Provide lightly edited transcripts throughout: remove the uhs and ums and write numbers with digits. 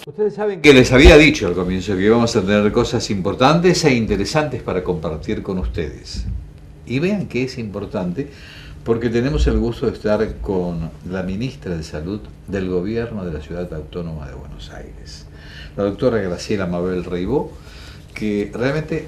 Ustedes saben que les había dicho al comienzo que íbamos a tener cosas importantes e interesantes para compartir con ustedes. Y vean que es importante porque tenemos el gusto de estar con la ministra de Salud del Gobierno de la Ciudad Autónoma de Buenos Aires, la doctora Graciela Mabel Reibó, que realmente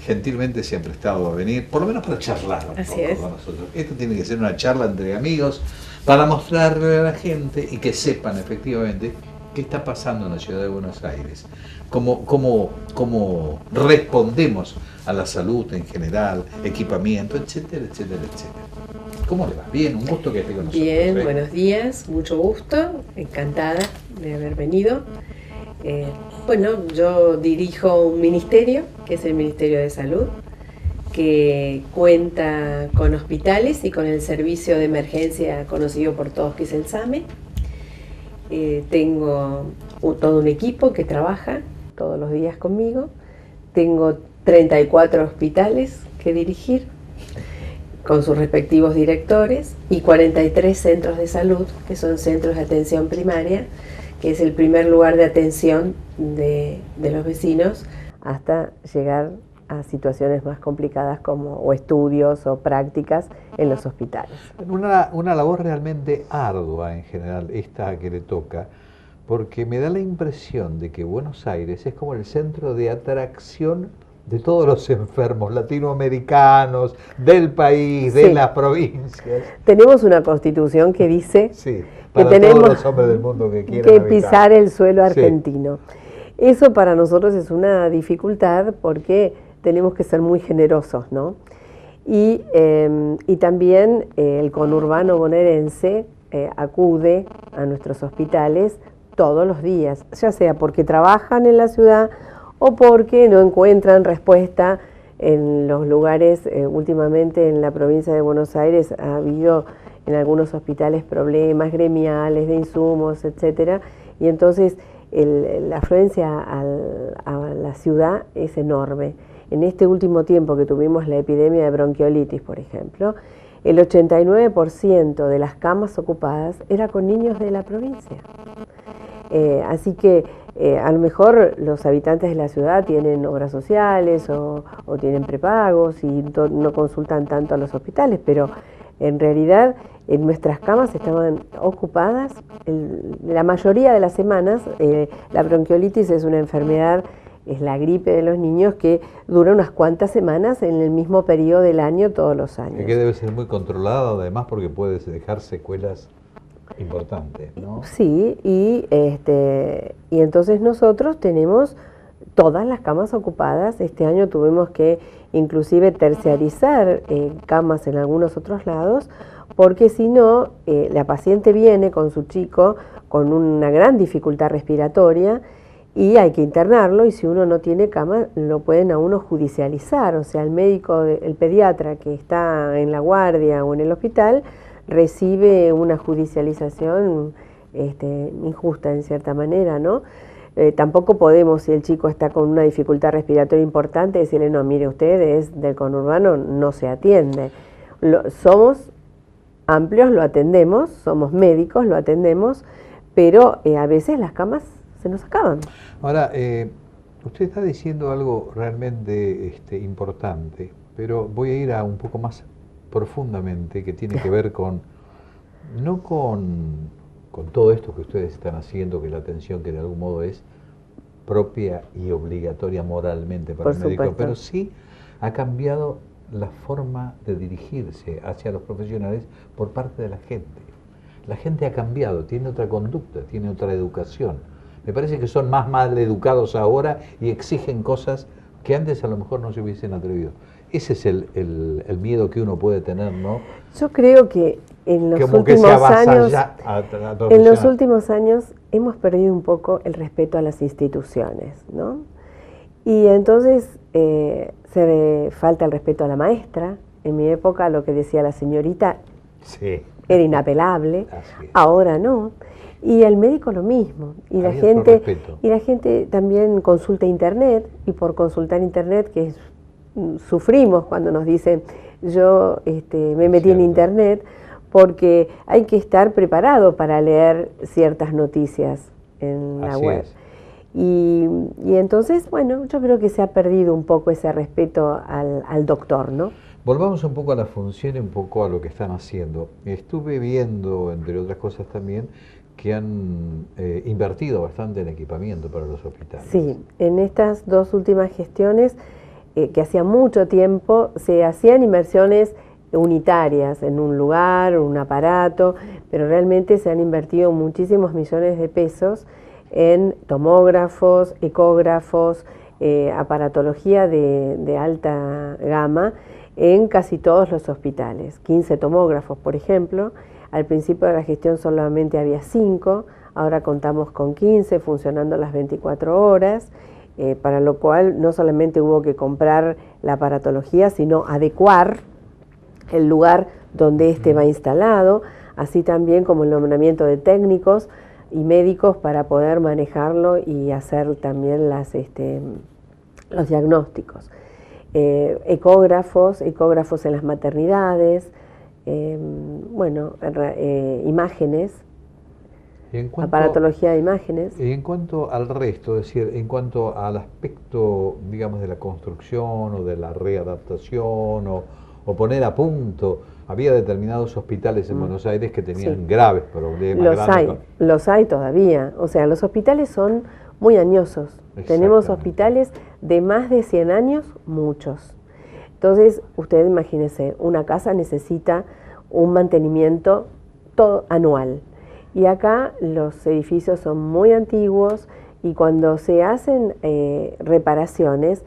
gentilmente se ha prestado a venir, por lo menos para charlar un poco con nosotros. Esto tiene que ser una charla entre amigos para mostrarle a la gente y que sepan efectivamente qué está pasando en la ciudad de Buenos Aires, cómo respondemos a la salud en general, equipamiento, etcétera, etcétera, etcétera. ¿Cómo le va? Bien, un gusto que esté con nosotros. Bien, buenos días, mucho gusto, encantada de haber venido. Bueno, yo dirijo un ministerio, que es el Ministerio de Salud, que cuenta con hospitales y con el servicio de emergencia conocido por todos, que es el SAME. Tengo todo un equipo que trabaja todos los días conmigo. Tengo 34 hospitales que dirigir, con sus respectivos directores, y 43 centros de salud, que son centros de atención primaria, que es el primer lugar de atención de los vecinos hasta llegar a situaciones más complicadas o estudios o prácticas en los hospitales. Una labor realmente ardua en general, esta que le toca, porque me da la impresión de que Buenos Aires es como el centro de atracción de todos los enfermos latinoamericanos, del país, de las provincias. Tenemos una constitución que dice que tenemos todos los hombres del mundo que quieran pisar el suelo argentino. Eso para nosotros es una dificultad porque tenemos que ser muy generosos, ¿no? Y también el conurbano bonaerense acude a nuestros hospitales todos los días, ya sea porque trabajan en la ciudad o porque no encuentran respuesta en los lugares. Últimamente en la provincia de Buenos Aires ha habido en algunos hospitales problemas gremiales de insumos, etcétera, y entonces la afluencia a la ciudad es enorme. En este último tiempo que tuvimos la epidemia de bronquiolitis, por ejemplo, el 89% de las camas ocupadas era con niños de la provincia. Así que a lo mejor los habitantes de la ciudad tienen obras sociales o tienen prepagos y no consultan tanto a los hospitales, pero en realidad en nuestras camas estaban ocupadas la mayoría de las semanas. La bronquiolitis es una enfermedad, es la gripe de los niños que dura unas cuantas semanas en el mismo periodo del año, todos los años. Y que debe ser muy controlado además porque puede dejar secuelas importantes, ¿no? Sí, y entonces nosotros tenemos todas las camas ocupadas. Este año tuvimos que inclusive terciarizar camas en algunos otros lados, porque si no, la paciente viene con su chico con una gran dificultad respiratoria y hay que internarlo, y si uno no tiene cama lo pueden a uno judicializar. O sea, el médico, el pediatra que está en la guardia o en el hospital recibe una judicialización injusta en cierta manera, ¿no? Tampoco podemos, si el chico está con una dificultad respiratoria importante, decirle, no, mire usted, es del conurbano, no se atiende. Somos amplios, lo atendemos, somos médicos, lo atendemos, pero a veces las camas se nos acaban. Ahora, usted está diciendo algo realmente importante, pero voy a ir a un poco más profundamente, que tiene que ver no con todo esto que ustedes están haciendo, que la atención que de algún modo es propia y obligatoria moralmente para el médico, pero sí ha cambiado la forma de dirigirse hacia los profesionales por parte de la gente. La gente ha cambiado, tiene otra conducta, tiene otra educación. Me parece que son más mal educados ahora y exigen cosas que antes a lo mejor no se hubiesen atrevido. Ese es el miedo que uno puede tener, ¿no? Yo creo que en los últimos años hemos perdido un poco el respeto a las instituciones, ¿no? Y entonces falta el respeto a la maestra. En mi época lo que decía la señorita era inapelable, ahora no. Y el médico lo mismo. Y la gente también consulta internet, y por consultar internet, que sufrimos cuando nos dicen, yo me metí en internet, porque hay que estar preparado para leer ciertas noticias en la web. Y entonces, bueno, yo creo que se ha perdido un poco ese respeto al doctor, ¿no? Volvamos un poco a la función y un poco a lo que están haciendo. Estuve viendo, entre otras cosas también, que han invertido bastante en equipamiento para los hospitales. Sí, en estas dos últimas gestiones, que hacía mucho tiempo, se hacían inversiones unitarias en un lugar, un aparato, pero realmente se han invertido muchísimos millones de pesos en tomógrafos, ecógrafos, aparatología de alta gama en casi todos los hospitales. 15 tomógrafos, por ejemplo. Al principio de la gestión solamente había 5, ahora contamos con 15 funcionando las 24 horas, para lo cual no solamente hubo que comprar la aparatología, sino adecuar el lugar donde este va instalado, así también como el nombramiento de técnicos y médicos para poder manejarlo y hacer también los diagnósticos. Ecógrafos en las maternidades, imágenes, aparatología de imágenes. Y en cuanto al resto, es decir, en cuanto al aspecto, digamos, de la construcción o de la readaptación o poner a punto, había determinados hospitales en Buenos Aires que tenían graves problemas. Los hay todavía. O sea, los hospitales son muy añosos. Tenemos hospitales de más de 100 años, muchos. Entonces, usted imagínese, una casa necesita un mantenimiento todo anual. Y acá los edificios son muy antiguos y cuando se hacen reparaciones,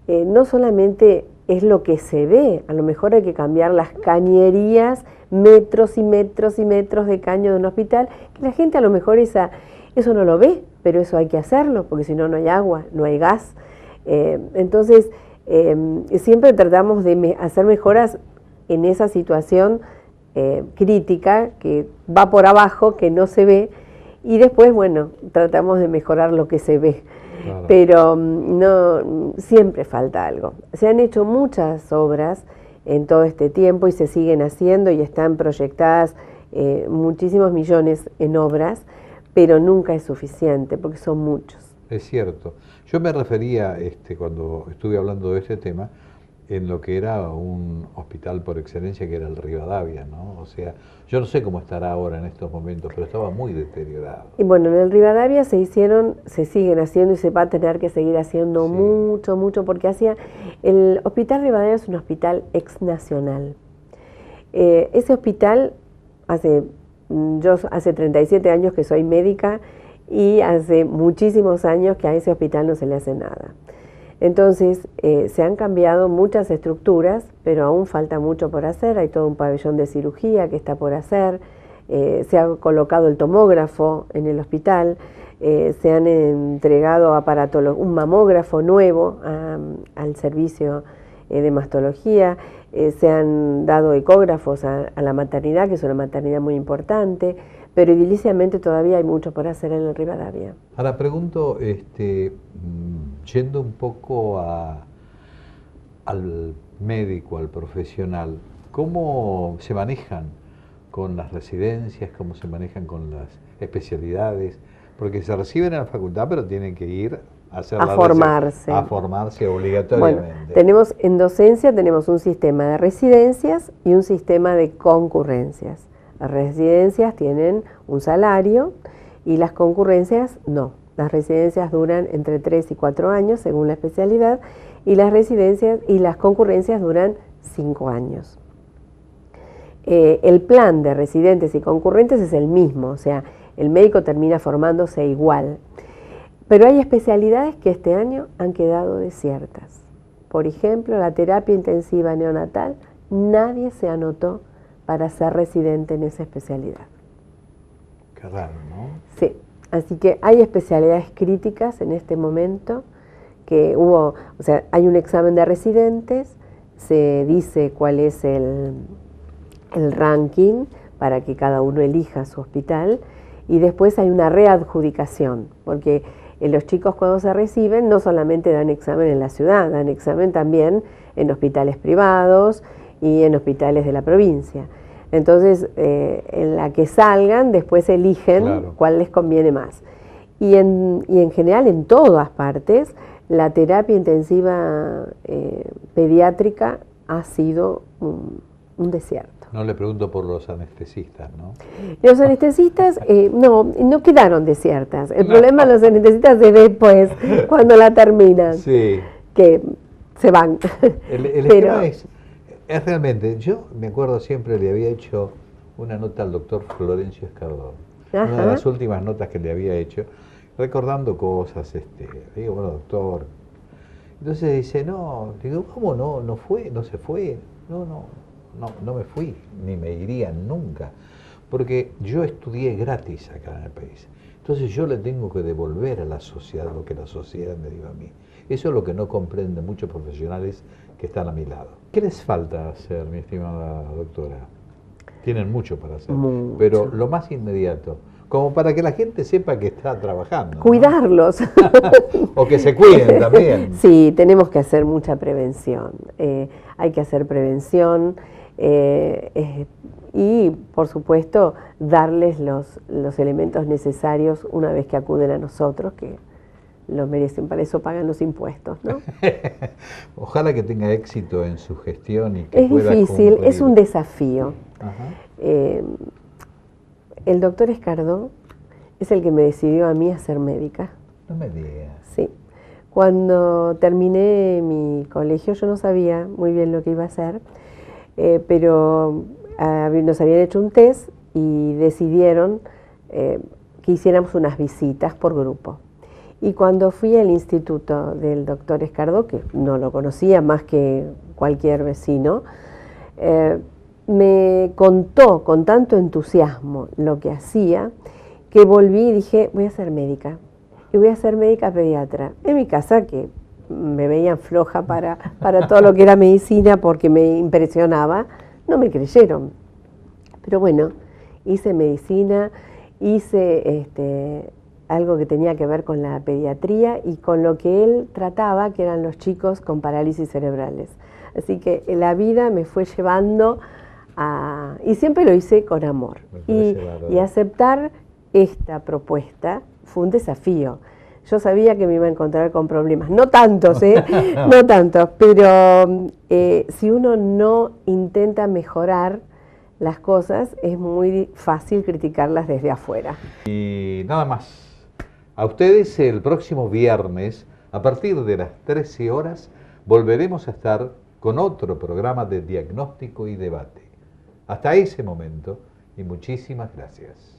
no solamente es lo que se ve, a lo mejor hay que cambiar las cañerías, metros y metros y metros de caño de un hospital, que la gente a lo mejor eso no lo ve, pero eso hay que hacerlo, porque si no, no hay agua, no hay gas. Entonces, siempre tratamos de hacer mejoras en esa situación crítica, que va por abajo, que no se ve, y después, bueno, tratamos de mejorar lo que se ve. Claro. Pero no, siempre falta algo. Se han hecho muchas obras en todo este tiempo y se siguen haciendo y están proyectadas muchísimos millones en obras, pero nunca es suficiente porque son muchos. Es cierto. Yo me refería, cuando estuve hablando de este tema, en lo que era un hospital por excelencia, que era el Rivadavia, ¿no? O sea, yo no sé cómo estará ahora en estos momentos, pero estaba muy deteriorado. Y bueno, en el Rivadavia se siguen haciendo y se va a tener que seguir haciendo mucho, porque el Hospital Rivadavia es un hospital exnacional. Ese hospital, yo hace 37 años que soy médica y hace muchísimos años que a ese hospital no se le hace nada. Entonces, se han cambiado muchas estructuras, pero aún falta mucho por hacer. Hay todo un pabellón de cirugía que está por hacer, se ha colocado el tomógrafo en el hospital, se han entregado un mamógrafo nuevo al servicio de mastología, se han dado ecógrafos a la maternidad, que es una maternidad muy importante, pero ediliciamente todavía hay mucho por hacer en el Rivadavia. Ahora pregunto, yendo un poco al médico, al profesional, ¿cómo se manejan con las residencias, cómo se manejan con las especialidades? Porque se reciben en la facultad, pero tienen que ir a formarse obligatoriamente. Bueno, en docencia tenemos un sistema de residencias y un sistema de concurrencias. Las residencias tienen un salario y las concurrencias no. Las residencias duran entre 3 y 4 años según la especialidad y las concurrencias duran 5 años. El plan de residentes y concurrentes es el mismo, o sea, el médico termina formándose igual. Pero hay especialidades que este año han quedado desiertas. Por ejemplo, la terapia intensiva neonatal, nadie se anotó para ser residente en esa especialidad. Qué raro, ¿no? Sí, así que hay especialidades críticas en este momento que hay un examen de residentes, se dice cuál es el ranking para que cada uno elija su hospital y después hay una readjudicación, porque los chicos cuando se reciben no solamente dan examen en la ciudad, dan examen también en hospitales privados y en hospitales de la provincia. Entonces, en la que salgan, después eligen cuál les conviene más. y en general en todas partes, la terapia intensiva pediátrica ha sido un desierto. No le pregunto por los anestesistas, ¿no? Los anestesistas no quedaron desiertas. El problema de los anestesistas es después, cuando la terminan, sí, que se van. El esquema es realmente, yo me acuerdo siempre, le había hecho una nota al doctor Florencio Escardón, una de las últimas notas que le había hecho, recordando cosas, digo, bueno, doctor. Entonces dice, no, digo, ¿cómo no? ¿No fue? ¿No se fue? No me fui, ni me iría nunca, porque yo estudié gratis acá en el país. Entonces yo le tengo que devolver a la sociedad lo que la sociedad me dio a mí. Eso es lo que no comprenden muchos profesionales que están a mi lado. ¿Qué les falta hacer, mi estimada doctora? Tienen mucho para hacer, pero lo más inmediato, como para que la gente sepa que está trabajando. Cuidarlos. ¿No? O que se cuiden también. Sí, tenemos que hacer mucha prevención. Hay que hacer prevención y, por supuesto, darles los elementos necesarios una vez que acuden a nosotros, que lo merecen, para eso pagan los impuestos, ¿no? Ojalá que tenga éxito en su gestión y que es pueda difícil, cumplir. es un desafío. Ajá. El doctor Escardó es el que me decidió a mí a ser médica. No me digas. Sí. Cuando terminé mi colegio yo no sabía muy bien lo que iba a hacer, pero nos habían hecho un test y decidieron que hiciéramos unas visitas por grupo. Y cuando fui al instituto del doctor Escardó, que no lo conocía más que cualquier vecino, me contó con tanto entusiasmo lo que hacía, que volví y dije, voy a ser médica. Y voy a ser médica pediatra. En mi casa, que me veían floja para todo lo que era medicina porque me impresionaba, no me creyeron. Pero bueno, hice medicina, hice algo que tenía que ver con la pediatría y con lo que él trataba, que eran los chicos con parálisis cerebrales. Así que la vida me fue llevando a... Y siempre lo hice con amor. Y aceptar esta propuesta fue un desafío. Yo sabía que me iba a encontrar con problemas, no tantos, no tantos, pero si uno no intenta mejorar las cosas, es muy fácil criticarlas desde afuera. Y nada más. A ustedes el próximo viernes, a partir de las 13 horas, volveremos a estar con otro programa de diagnóstico y debate. Hasta ese momento, y muchísimas gracias.